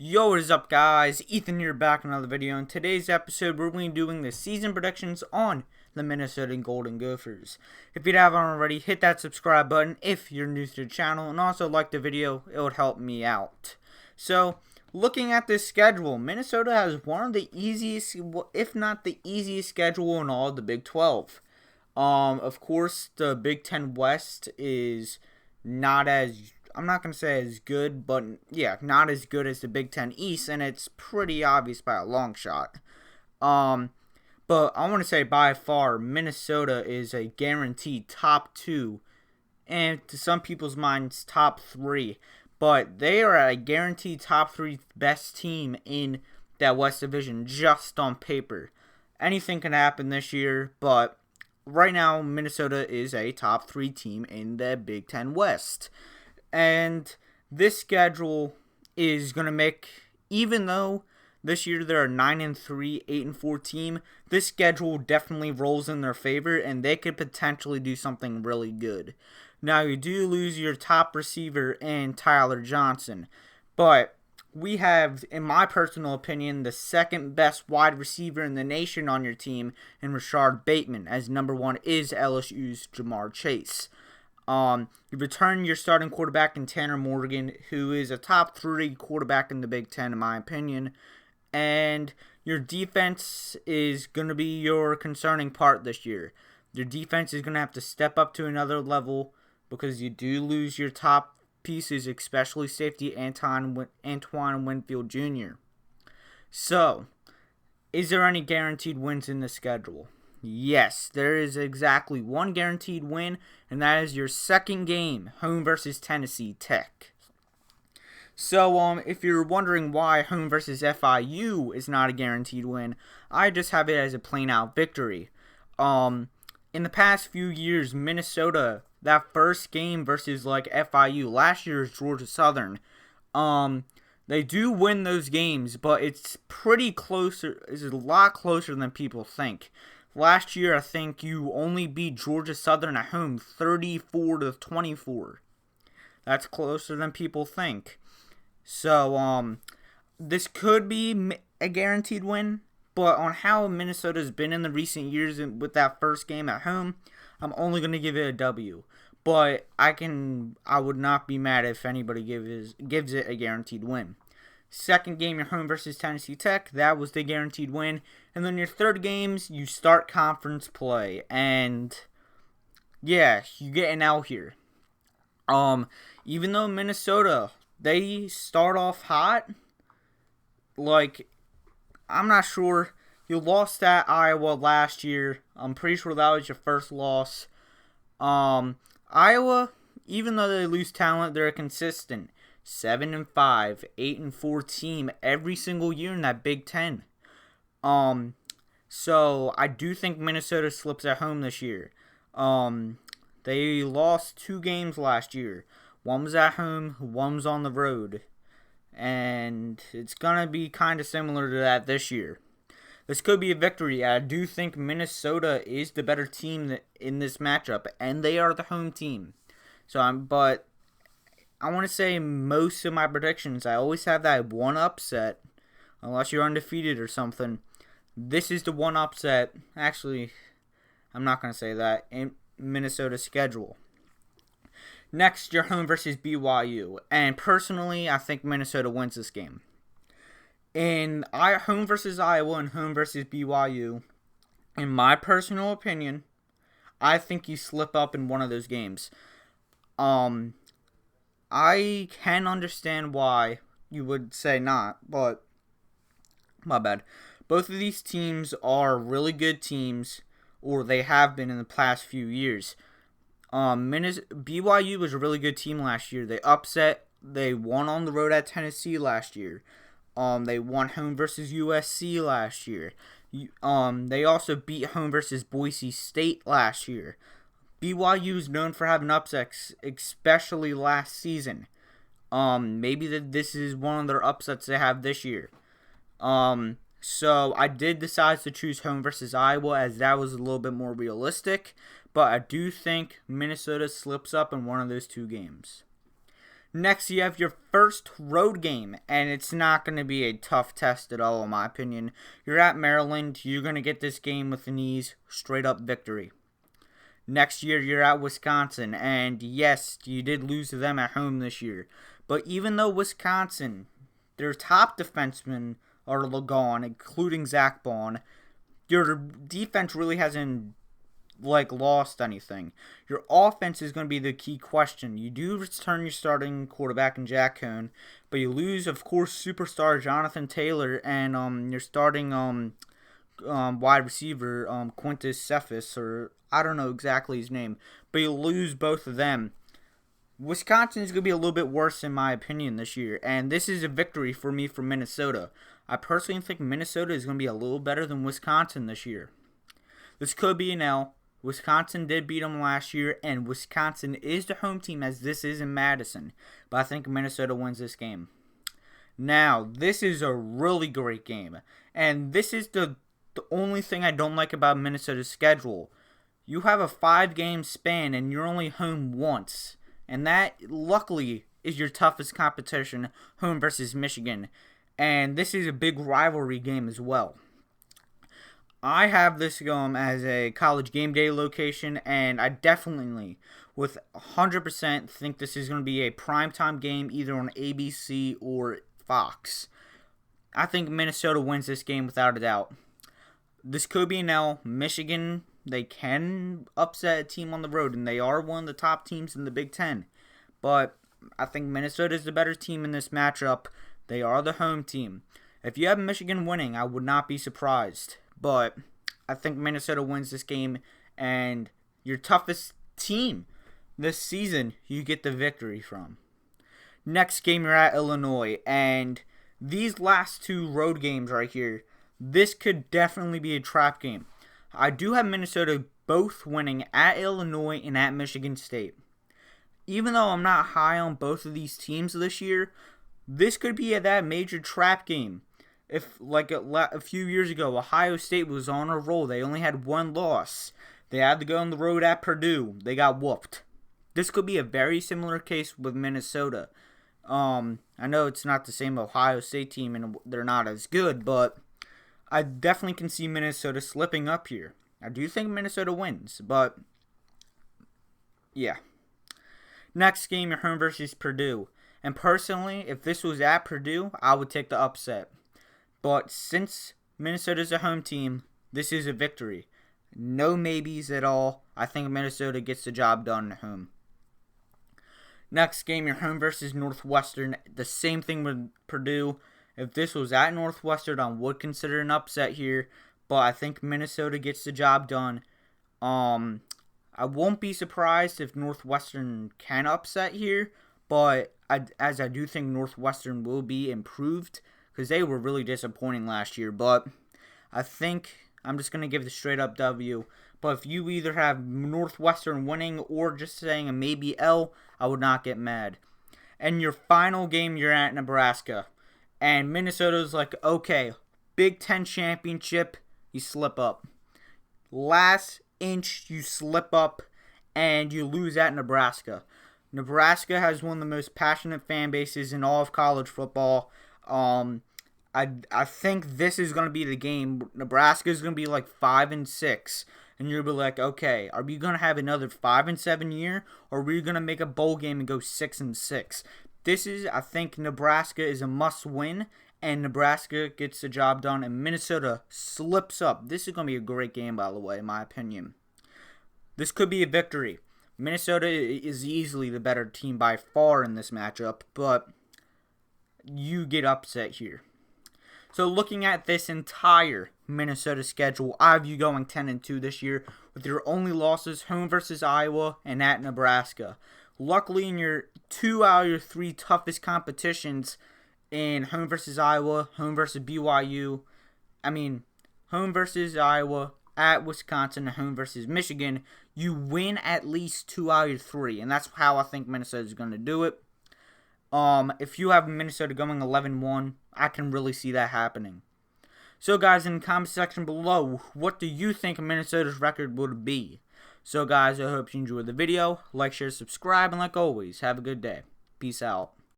Yo, what is up, guys? Ethan here, back in another video. In today's episode, we're going to be doing the season predictions on the Minnesota Golden Gophers. If you haven't already, hit that subscribe button if you're new to the channel, and also like the video. It would help me out. So, looking at this schedule, Minnesota has one of the easiest, if not the easiest schedule in all of the Big 12. Of course, the Big 10 West is not as, I'm not going to say as good, but yeah, not as good as the Big 10 East, and it's pretty obvious by a long shot. But I want to say by far, Minnesota is a guaranteed top 2, and to some people's minds, top 3. But they are a guaranteed top 3 best team in that West Division, just on paper. Anything can happen this year, but right now, Minnesota is a top 3 team in the Big 10 West. And this schedule is going to make, even though this year they're a 9-3, 8-4 team, this schedule definitely rolls in their favor, and they could potentially do something really good. Now, you do lose your top receiver in Tyler Johnson, but we have, in my personal opinion, the second best wide receiver in the nation on your team in Rashard Bateman, as number 1 is LSU's Jamar Chase. You return your starting quarterback in Tanner Morgan, who is a top 3 quarterback in the Big Ten, in my opinion. And your defense is going to be your concerning part this year. Your defense is going to have to step up to another level because you do lose your top pieces, especially safety Antoine Winfield Jr. So, is there any guaranteed wins in the schedule? Yes, there is exactly one guaranteed win, and that is your second game, home versus Tennessee Tech. So, if you're wondering why home versus FIU is not a guaranteed win, I just have it as a plain-out victory. In the past few years, Minnesota, that first game versus like FIU, last year's Georgia Southern, they do win those games, but it's pretty closer. It's a lot closer than people think. Last year, I think you only beat Georgia Southern at home 34-24. That's closer than people think. So, this could be a guaranteed win, but on how Minnesota's been in the recent years with that first game at home, I'm only going to give it a W. But I would not be mad if anybody gives it a guaranteed win. Second game, your home versus Tennessee Tech. That was the guaranteed win. And then your third games, you start conference play. And, yeah, you get an L here. Even though Minnesota, they start off hot, like, I'm not sure. You lost at Iowa last year. I'm pretty sure that was your first loss. Iowa, even though they lose talent, they're consistent. 7-5, 8-4 team every single year in that Big Ten. So I do think Minnesota slips at home this year. They lost 2 games last year. One was at home, one was on the road. And it's gonna be kind of similar to that this year. This could be a victory. I do think Minnesota is the better team in this matchup, and they are the home team. But I want to say most of my predictions, I always have that one upset, unless you're undefeated or something. This is the one upset. Actually, I'm not going to say that. In Minnesota's schedule. Next, your home versus BYU. And personally, I think Minnesota wins this game. In home versus Iowa and home versus BYU, in my personal opinion, I think you slip up in one of those games. I can understand why you would say not, but my bad. Both of these teams are really good teams, or they have been in the past few years. BYU was a really good team last year. They won on the road at Tennessee last year. They won home versus USC last year. They also beat home versus Boise State last year. BYU is known for having upsets, especially last season. Maybe this is one of their upsets they have this year. So I did decide to choose home versus Iowa, as that was a little bit more realistic. But I do think Minnesota slips up in one of those 2 games. Next, you have your first road game, and it's not going to be a tough test at all, in my opinion. You're at Maryland. You're going to get this game with an ease, straight-up victory. Next year, you're at Wisconsin, and yes, you did lose to them at home this year. But even though Wisconsin, their top defensemen are gone, including Zach Bond, your defense really hasn't lost anything. Your offense is going to be the key question. You do return your starting quarterback in Jack Cohn, but you lose, of course, superstar Jonathan Taylor and your starting wide receiver Quintus Cephas, or I don't know exactly his name, but you lose both of them. Wisconsin is going to be a little bit worse in my opinion this year, and this is a victory for me for Minnesota. I personally think Minnesota is going to be a little better than Wisconsin this year. This could be an L. Wisconsin did beat them last year, and Wisconsin is the home team as this is in Madison. But I think Minnesota wins this game. Now, this is a really great game. And this is the only thing I don't like about Minnesota's schedule. You have a 5-game span, and you're only home once. And that, luckily, is your toughest competition, home versus Michigan. And this is a big rivalry game as well. I have this as a college game day location, and I definitely, with 100%, think this is going to be a primetime game either on ABC or Fox. I think Minnesota wins this game without a doubt. This could be an L. Michigan, they can upset a team on the road, and they are one of the top teams in the Big Ten. But I think Minnesota is the better team in this matchup. They are the home team. If you have Michigan winning, I would not be surprised. But I think Minnesota wins this game, and your toughest team this season, you get the victory from. Next game, you're at Illinois, and these last two road games right here, this could definitely be a trap game. I do have Minnesota both winning at Illinois and at Michigan State. Even though I'm not high on both of these teams this year, this could be that major trap game. If, a few years ago, Ohio State was on a roll. They only had one loss. They had to go on the road at Purdue. They got whooped. This could be a very similar case with Minnesota. I know it's not the same Ohio State team, and they're not as good, but I definitely can see Minnesota slipping up here. I do think Minnesota wins, but yeah. Next game, your home versus Purdue. And personally, if this was at Purdue, I would take the upset. But since Minnesota's a home team, this is a victory. No maybes at all. I think Minnesota gets the job done at home. Next game, your home versus Northwestern. The same thing with Purdue. If this was at Northwestern, I would consider an upset here. But I think Minnesota gets the job done. I won't be surprised if Northwestern can upset here. But as I do think Northwestern will be improved, because they were really disappointing last year. But I think I'm just going to give the straight-up W. But if you either have Northwestern winning or just saying a maybe L, I would not get mad. And your final game, you're at Nebraska. And Minnesota's like, okay, Big Ten championship, you slip up. Last inch, you slip up, and you lose at Nebraska. Nebraska has one of the most passionate fan bases in all of college football. I think this is going to be the game. Nebraska is going to be like 5-6. And you'll be like, okay, are we going to have another 5-7 year? Or are we going to make a bowl game and go 6-6? I think Nebraska is a must win. And Nebraska gets the job done. And Minnesota slips up. This is going to be a great game, by the way, in my opinion. This could be a victory. Minnesota is easily the better team by far in this matchup. But you get upset here. So looking at this entire Minnesota schedule, I have you going 10-2 this year with your only losses home versus Iowa and at Nebraska. Luckily, in your 2 out of your 3 toughest competitions in home versus Iowa, home versus BYU, home versus Iowa, at Wisconsin, and home versus Michigan, you win at least 2 out of your 3, and that's how I think Minnesota is going to do it. If you have Minnesota going 11-1, I can really see that happening. So guys, in the comment section below, what do you think Minnesota's record would be? So guys, I hope you enjoyed the video. Like, share, subscribe, and like always, have a good day. Peace out.